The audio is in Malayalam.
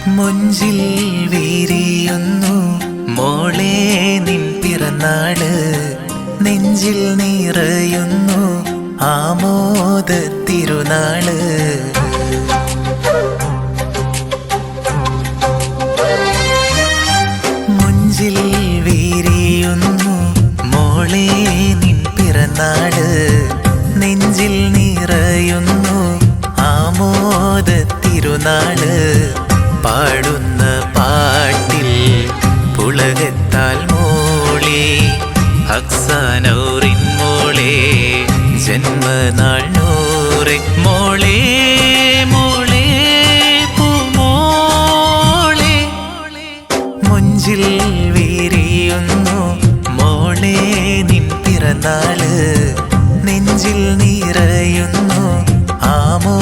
മുഞ്ചിൽ വീരിയുന്നു മോളെ നിൻ പിറന്നാള്, നെഞ്ചിൽ നിറയുന്നു ആമോദ തിരുനാള്. മുഞ്ചിൽ വീരിയുന്നു മോളെ നിൻ പിറന്നാള്, നെഞ്ചിൽ നിറയുന്നു ആമോദ തിരുനാള്. പാടുന്ന പാട്ടിൽ പുളകത്താൽ മോളെ, അക്സാനൂറിൻ മോളെ, ജന്മനാൾ നൂറെ മോളെ, മോളെ പൂമോളെ. മുഞ്ചിൽ വീരിയുന്നു മോളെ നിൻ പിറന്നാള്, നെഞ്ചിൽ നിറയുന്നു ആമോ